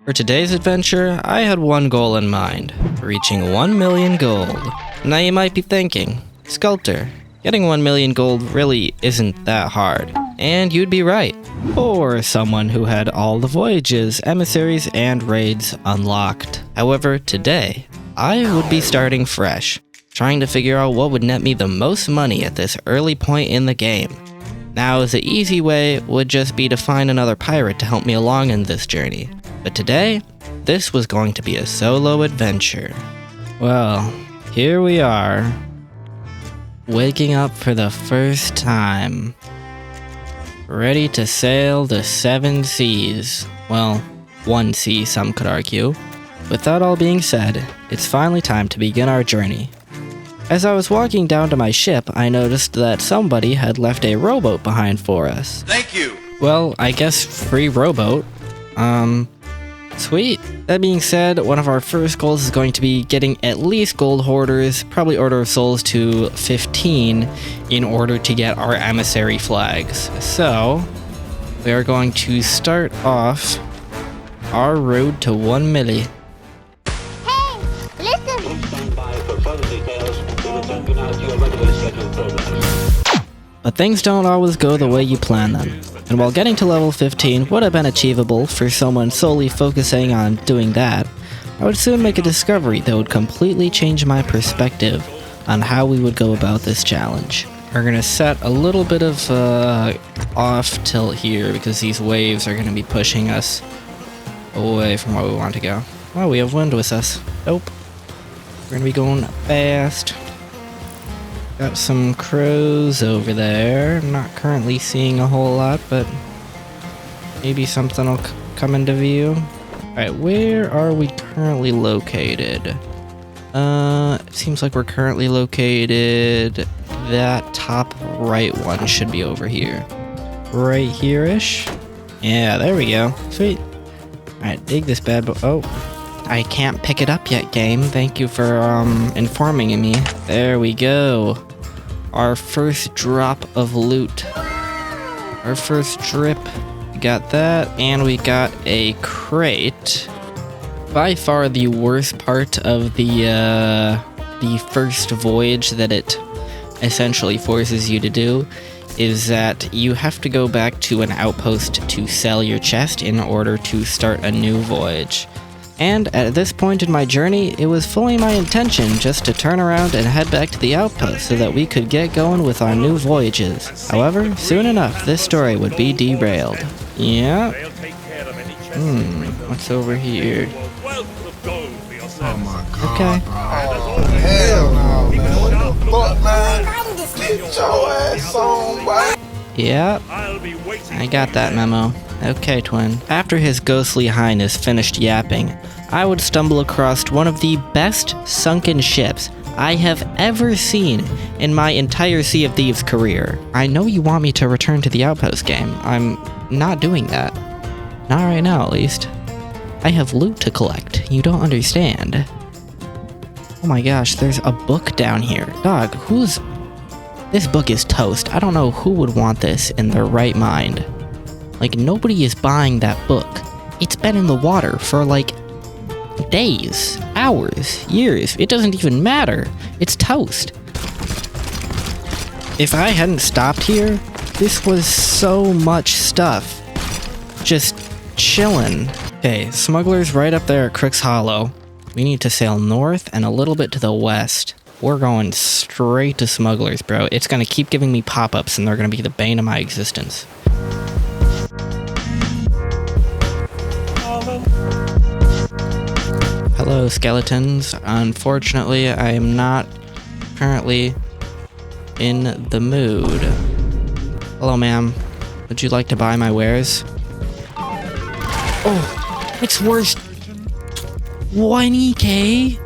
For today's adventure, I had one goal in mind, reaching 1 million gold. Now you might be thinking, Sculptor, getting 1 million gold really isn't that hard. And you'd be right. For someone who had all the voyages, emissaries, and raids unlocked. However, today, I would be starting fresh, trying to figure out what would net me the most money at this early point in the game. Now, the easy way would just be to find another pirate to help me along in this journey. But today, this was going to be a solo adventure. Well, here we are, waking up for the first time, ready to sail the 7 seas. Well, 1 sea, some could argue. With that all being said, it's finally time to begin our journey. As I was walking down to my ship, I noticed that somebody had left a rowboat behind for us. Thank you! Well, I guess free rowboat. Sweet. That being said, one of our first goals is going to be getting at least gold hoarders, probably Order of Souls to 15, in order to get our emissary flags. So, we are going to start off our road to 1 milli. Hey, listen! But things don't always go the way you plan them. And while getting to level 15 would have been achievable for someone solely focusing on doing that, I would soon make a discovery that would completely change my perspective on how we would go about this challenge. We're gonna set a little bit of off tilt here because these waves are gonna be pushing us away from where we want to go. Oh, we have wind with us. Nope. We're gonna be going fast. Got some crows over there. I'm not currently seeing a whole lot, but maybe something will come into view. Alright, where are we currently located? It seems like we're currently located... That top right one should be over here. Right here-ish? Yeah, there we go. Sweet. Alright, dig this bad boy. Oh, I can't pick it up yet, game. Thank you for informing me. There we go. Our first drop of loot. Our first drip. We got that, and we got a crate. By far the worst part of the first voyage that it essentially forces you to do is that you have to go back to an outpost to sell your chest in order to start a new voyage. And at this point in my journey, it was fully my intention just to turn around and head back to the outpost so that we could get going with our new voyages. However, soon enough, this story would be derailed. Yeah. What's over here? Oh my god. Okay. Oh, hell no, man. What the fuck, man? Get your ass on, boy. Yep. I got that memo. Okay, twin. After his ghostly highness finished yapping, I would stumble across one of the best sunken ships I have ever seen in my entire Sea of Thieves career. I know you want me to return to the outpost game. I'm not doing that. Not right now, at least. I have loot to collect. You don't understand. Oh my gosh, there's a book down here. Dog, who's... This book is toast. I don't know who would want this in their right mind. Like, nobody is buying that book. It's been in the water for, like, days, hours, years. It doesn't even matter. It's toast. If I hadn't stopped here, this was so much stuff. Just chillin'. Okay, smugglers right up there at Crook's Hollow. We need to sail north and a little bit to the west. We're going straight to smugglers, bro. It's gonna keep giving me pop-ups and they're gonna be the bane of my existence. Hello, skeletons. Unfortunately, I am not currently in the mood. Hello, ma'am. Would you like to buy my wares? Oh, it's worth 20k?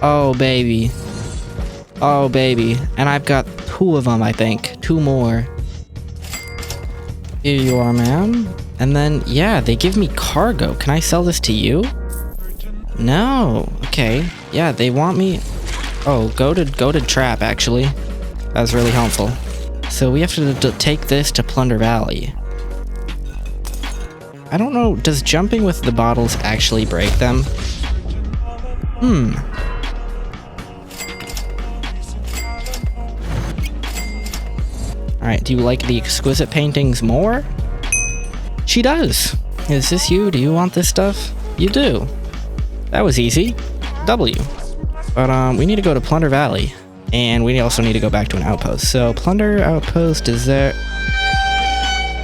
Oh, baby. Oh, baby. And I've got 2 of them, I think. 2 more. Here you are, ma'am. And then, yeah, they give me cargo. Can I sell this to you? No. Okay. Yeah, they want me... Oh, go to trap, actually. That was really helpful. So we have to take this to Plunder Valley. I don't know, does jumping with the bottles actually break them? Alright, do you like the exquisite paintings more? She does! Is this you? Do you want this stuff? You do. That was easy. W. But, we need to go to Plunder Valley. And we also need to go back to an outpost. So, Plunder Outpost is there.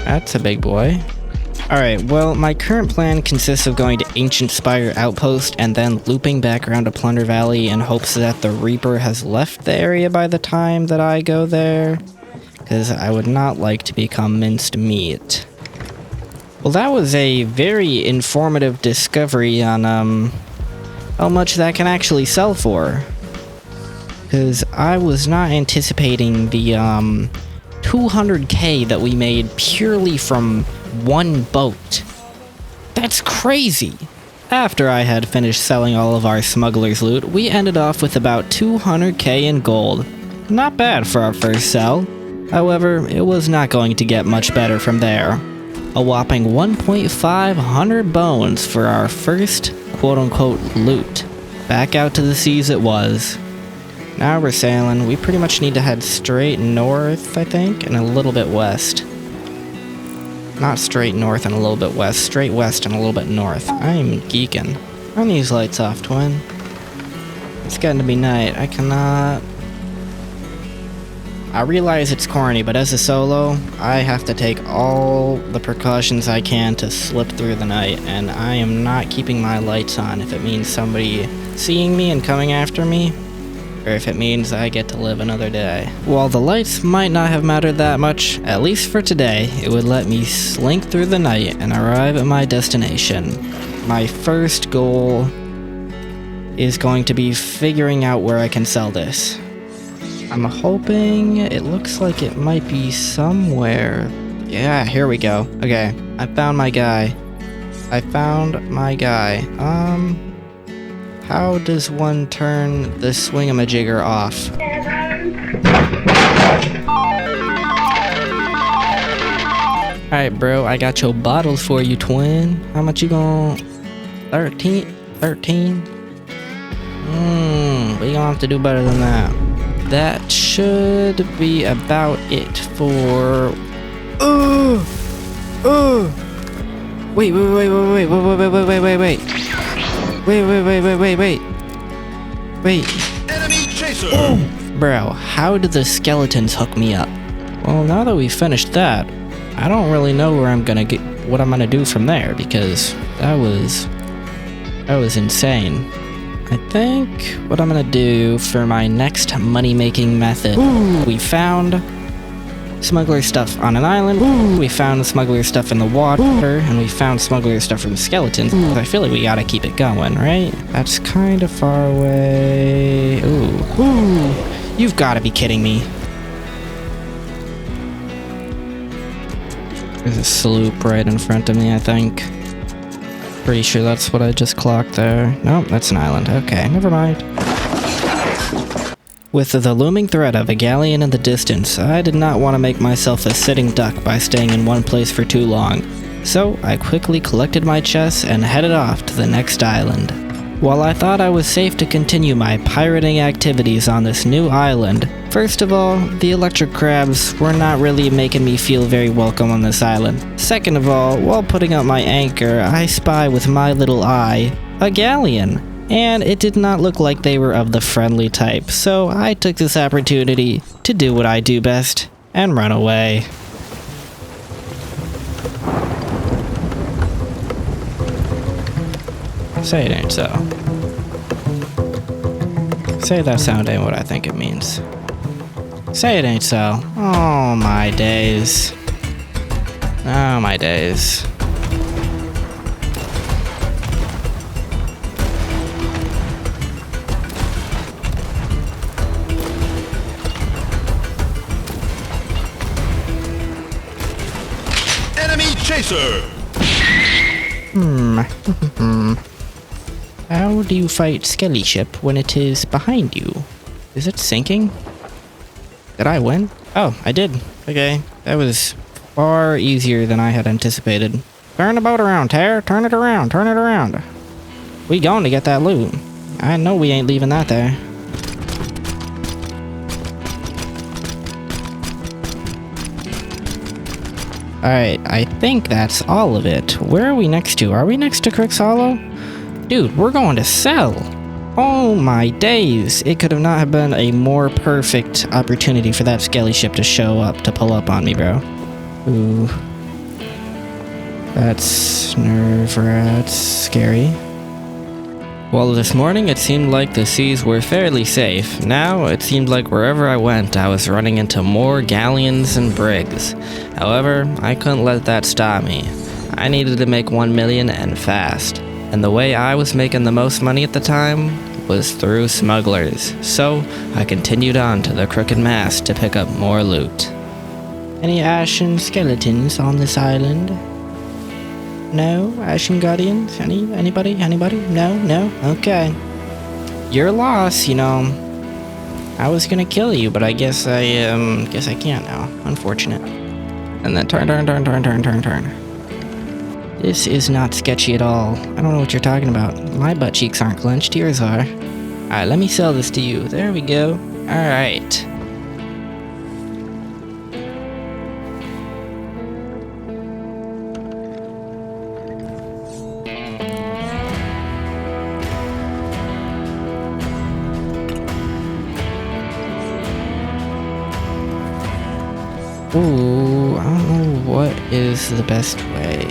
That's a big boy. Alright, well, my current plan consists of going to Ancient Spire Outpost and then looping back around to Plunder Valley in hopes that the Reaper has left the area by the time that I go there. Because I would not like to become minced meat. Well, that was a very informative discovery on, how much that can actually sell for. Because I was not anticipating the, 200k that we made purely from one boat. That's crazy! After I had finished selling all of our smuggler's loot, we ended off with about 200k in gold. Not bad for our first sell. However, it was not going to get much better from there. A whopping 1,500 bones for our first quote-unquote loot. Back out to the seas it was. Now we're sailing. We pretty much need to head straight north, I think, and a little bit west. Not straight north and a little bit west, straight west and a little bit north. I'm geeking. Turn these lights off, twin. It's getting to be night. I cannot... I realize it's corny, but as a solo, I have to take all the precautions I can to slip through the night, and I am not keeping my lights on if it means somebody seeing me and coming after me, or if it means I get to live another day. While the lights might not have mattered that much, at least for today, it would let me slink through the night and arrive at my destination. My first goal is going to be figuring out where I can sell this. I'm hoping it looks like it might be somewhere. Yeah, here we go. Okay, I found my guy. How does one turn the swingamajigger off? Alright, bro, I got your bottles for you, twin. How much you gon' 13? 13? We gonna have to do better than that. That should be about it for... Wait. Enemy chaser! Bro, how did the skeletons hook me up? Well, now that we've finished that, I don't really know where I'm gonna get... what I'm gonna do from there, because that was insane. I think what I'm gonna do for my next money-making method... We found smuggler stuff on an island, we found smuggler stuff in the water, and we found smuggler stuff from skeletons. I feel like we gotta keep it going, right? That's kind of far away. Ooh. You've gotta be kidding me. There's a sloop right in front of me, I think. Pretty sure that's what I just clocked there. Nope, that's an island. Okay, never mind. With the looming threat of a galleon in the distance, I did not want to make myself a sitting duck by staying in one place for too long. So, I quickly collected my chests and headed off to the next island. While I thought I was safe to continue my pirating activities on this new island, first of all, the electric crabs were not really making me feel very welcome on this island. Second of all, while putting up my anchor, I spy with my little eye a galleon. And it did not look like they were of the friendly type, so I took this opportunity to do what I do best and run away. Say it ain't so. Say that sound ain't what I think it means. Say it ain't so. Oh my days. Oh my days. Enemy chaser! How do you fight Skelly Ship when it is behind you? Is it sinking? Did I win? Oh, I did. Okay, that was far easier than I had anticipated. Turn the boat around, Tare. Turn it around. Turn it around. We going to get that loot. I know we ain't leaving that there. Alright, I think that's all of it. Where are we next to? Are we next to Crick's Hollow? Dude, we're going to sell. Oh my days. It could have not have been a more perfect opportunity for that skelly ship to show up, to pull up on me, bro. Ooh. That's scary. Well, this morning it seemed like the seas were fairly safe. Now it seemed like wherever I went, I was running into more galleons and brigs. However, I couldn't let that stop me. I needed to make 1 million and fast. And the way I was making the most money at the time was through smugglers. So I continued on to the Crooked Mast to pick up more loot. Any ashen skeletons on this island? No? Ashen Guardians? Anybody? No? Okay. Your loss, you know. I was gonna kill you, but I guess I can't now. Unfortunate. And then turn. This is not sketchy at all. I don't know what you're talking about. My butt cheeks aren't clenched, yours are. Alright, let me sell this to you. There we go. Alright. Ooh, I don't know what is the best way.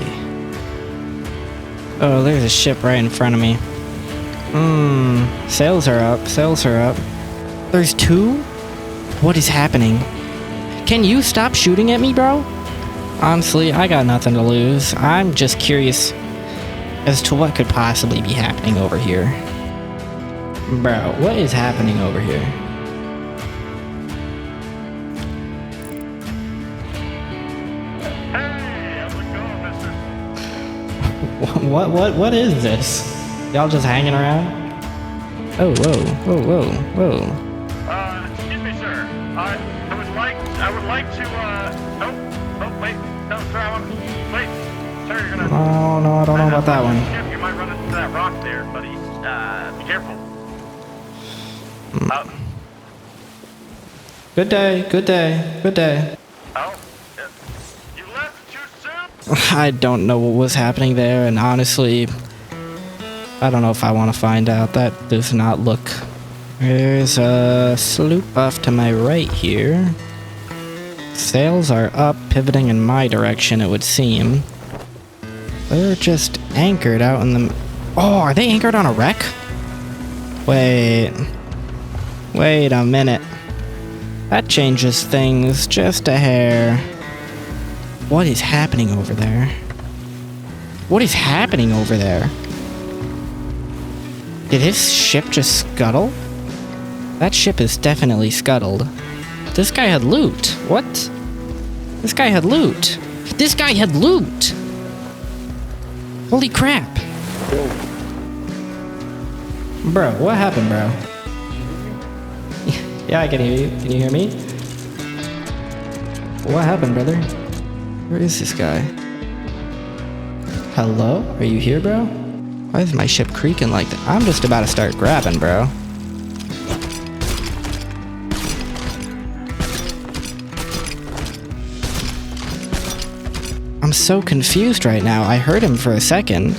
Oh, there's a ship right in front of me. Sails are up. There's 2? What is happening? Can you stop shooting at me, bro? Honestly, I got nothing to lose. I'm just curious as to what could possibly be happening over here. Bro, what is happening over here? What is this? Y'all just hanging around? Oh, whoa. Excuse me, sir. I would like to, wait. No, sir, wait. Sir, you're gonna... Oh, no, I don't know about that one. You might run into that rock there, buddy. Be careful. Good day. Oh, you left too soon? I don't know what was happening there, and honestly, I don't know if I want to find out. That does not look... There's a sloop off to my right here. Sails are up, pivoting in my direction, it would seem. They're just anchored out in the... Oh, are they anchored on a wreck? Wait a minute. That changes things just a hair. What is happening over there? Did his ship just scuttle? That ship is definitely scuttled. This guy had loot. What? This guy had loot. Holy crap. Bro, what happened, bro? Yeah, I can hear you. Can you hear me? What happened, brother? Where is this guy? Hello? Are you here, bro? Why is my ship creaking like that? I'm just about to start grabbing, bro. I'm so confused right now. I heard him for a second.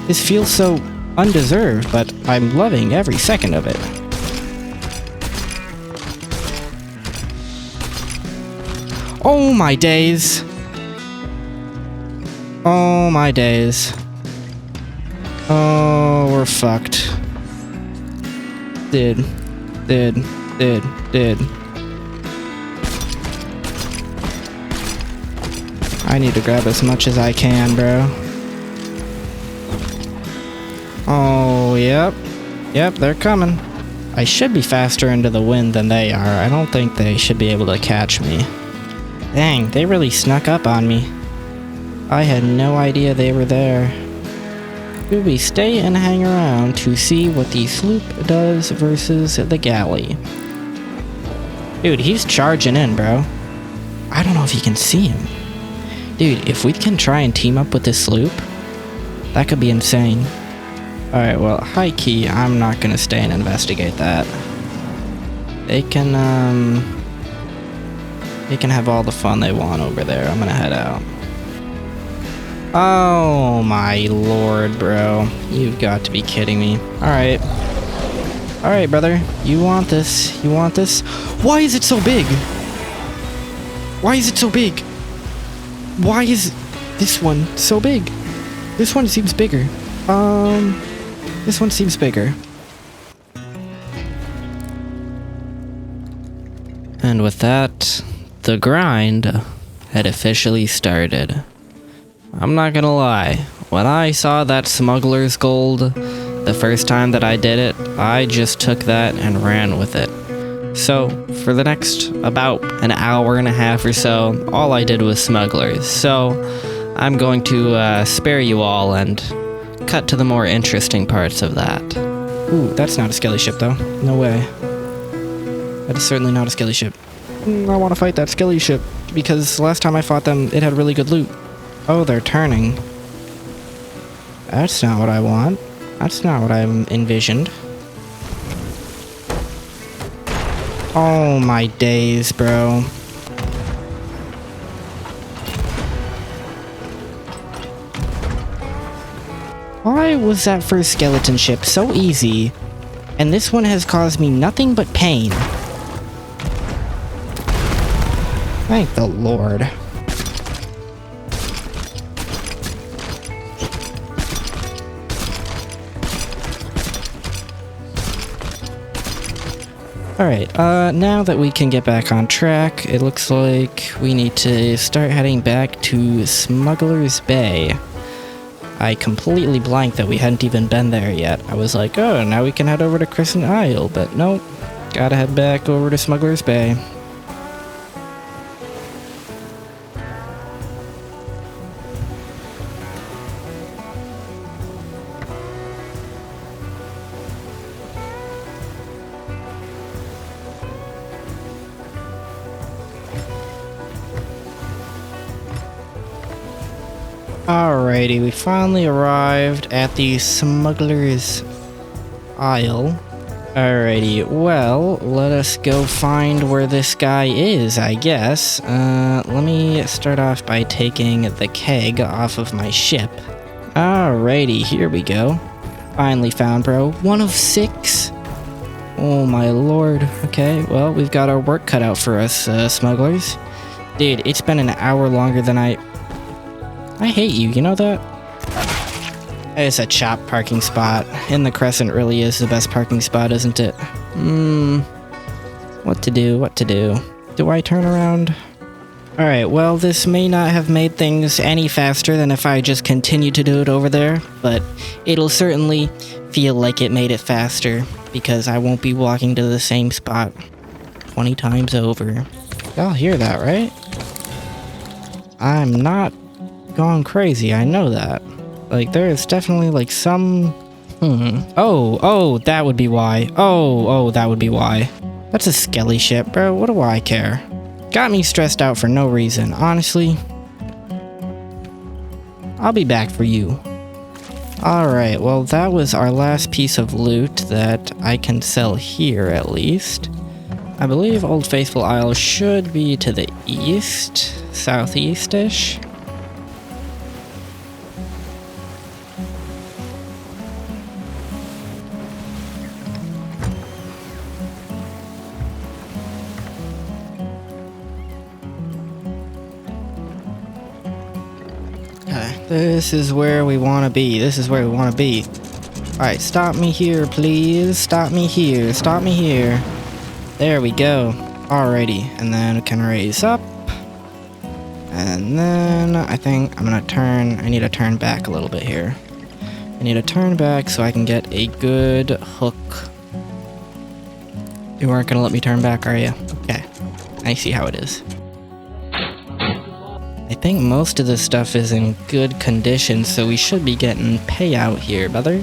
This feels so undeserved, but I'm loving every second of it. Oh my days. Oh my days. Oh, we're fucked. Dude. I need to grab as much as I can, bro. Oh, yep. Yep, they're coming. I should be faster into the wind than they are. I don't think they should be able to catch me. Dang, they really snuck up on me. I had no idea they were there. Should we stay and hang around to see what the sloop does versus the galley? Dude, he's charging in, bro. I don't know if you can see him. Dude, if we can try and team up with this sloop, that could be insane. Alright, well, high key, I'm not gonna stay and investigate that. They can have all the fun they want over there. I'm gonna head out. Oh my lord, bro. You've got to be kidding me. Alright. Alright, brother. You want this. You want this. Why is it so big? Why is it so big? Why is this one so big? This one seems bigger. This one seems bigger. And with that, the grind had officially started. I'm not gonna lie, when I saw that smuggler's gold the first time that I did it, I just took that and ran with it. So, for the next about an hour and a half or so, all I did was smugglers. So, I'm going to spare you all and cut to the more interesting parts of that. Ooh, that's not a skelly ship though. No way. That is certainly not a skelly ship. I want to fight that skelly ship, because last time I fought them, it had really good loot. Oh, they're turning. That's not what I want. That's not what I envisioned. Oh my days, bro. Why was that first skeleton ship so easy, and this one has caused me nothing but pain? Thank the Lord. Alright, now that we can get back on track, it looks like we need to start heading back to Smuggler's Bay. I completely blanked that we hadn't even been there yet. I was like, oh, now we can head over to Crescent Isle, but nope. Gotta head back over to Smuggler's Bay. Alrighty, we finally arrived at the Smuggler's Isle. Alrighty, well, let us go find where this guy is, I guess. Let me start off by taking the keg off of my ship. Alrighty, here we go. Finally found, bro. 1 of 6? Oh my lord. Okay, well, we've got our work cut out for us, smugglers. Dude, it's been an hour longer than I hate you, you know that? It's a chop parking spot. In the Crescent really is the best parking spot, isn't it? What to do, what to do? Do I turn around? Alright, well, this may not have made things any faster than if I just continued to do it over there, but it'll certainly feel like it made it faster, because I won't be walking to the same spot 20 times over. Y'all hear that, right? I'm not gone crazy, I know that. Like, there is definitely, like, some... Oh, that would be why. Oh, that would be why. That's a skelly ship, bro. What do I care? Got me stressed out for no reason. Honestly, I'll be back for you. Alright, well, that was our last piece of loot that I can sell here, at least. I believe Old Faithful Isle should be to the east, southeast-ish. This is where we want to be. This is where we want to be. Alright, stop me here, please. Stop me here. Stop me here. There we go. Alrighty. And then we can raise up. And then I think I'm going to turn... I need to turn back a little bit here. I need to turn back so I can get a good hook. You aren't going to let me turn back, are you? Okay. I see how it is. I think most of this stuff is in good condition, so we should be getting payout here, brother.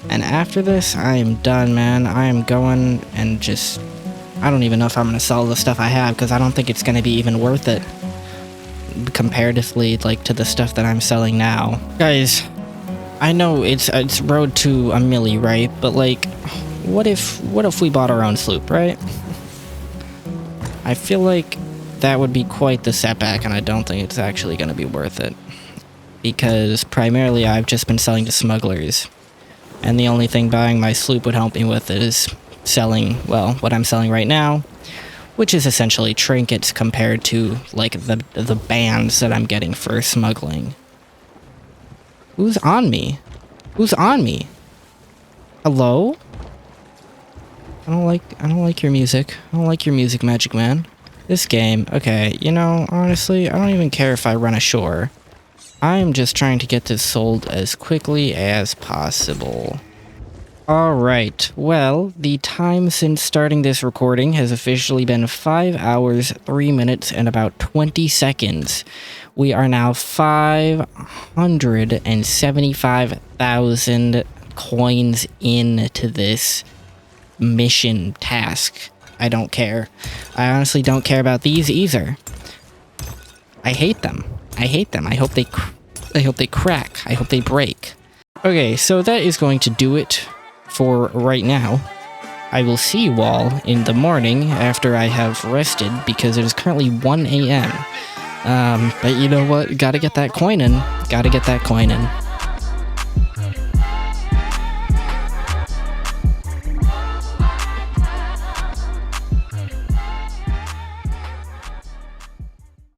And after this, I am done, man. I am going and just... I don't even know if I'm gonna sell the stuff I have, because I don't think it's gonna be even worth it comparatively, like, to the stuff that I'm selling now. Guys, I know it's road to a milli, right? But, like, what if we bought our own sloop, right? I feel like that would be quite the setback, and I don't think it's actually gonna be worth it. Because primarily I've just been selling to smugglers. And the only thing buying my sloop would help me with is selling, well, what I'm selling right now, which is essentially trinkets compared to, like, the bands that I'm getting for smuggling. Who's on me? Who's on me? Hello? I don't like your music. I don't like your music, Magic Man. This game, okay, you know, honestly, I don't even care if I run ashore. I'm just trying to get this sold as quickly as possible. Alright, well, the time since starting this recording has officially been 5 hours, 3 minutes, and about 20 seconds. We are now 575,000 coins into this mission task. I don't care. I honestly don't care about these either. I hate them. I hate them. I hope they crack. I hope they break. Okay, so that is going to do it for right now. I will see you all in the morning after I have rested, because it is currently 1 a.m. But you know what? Gotta get that coin in. Gotta get that coin in.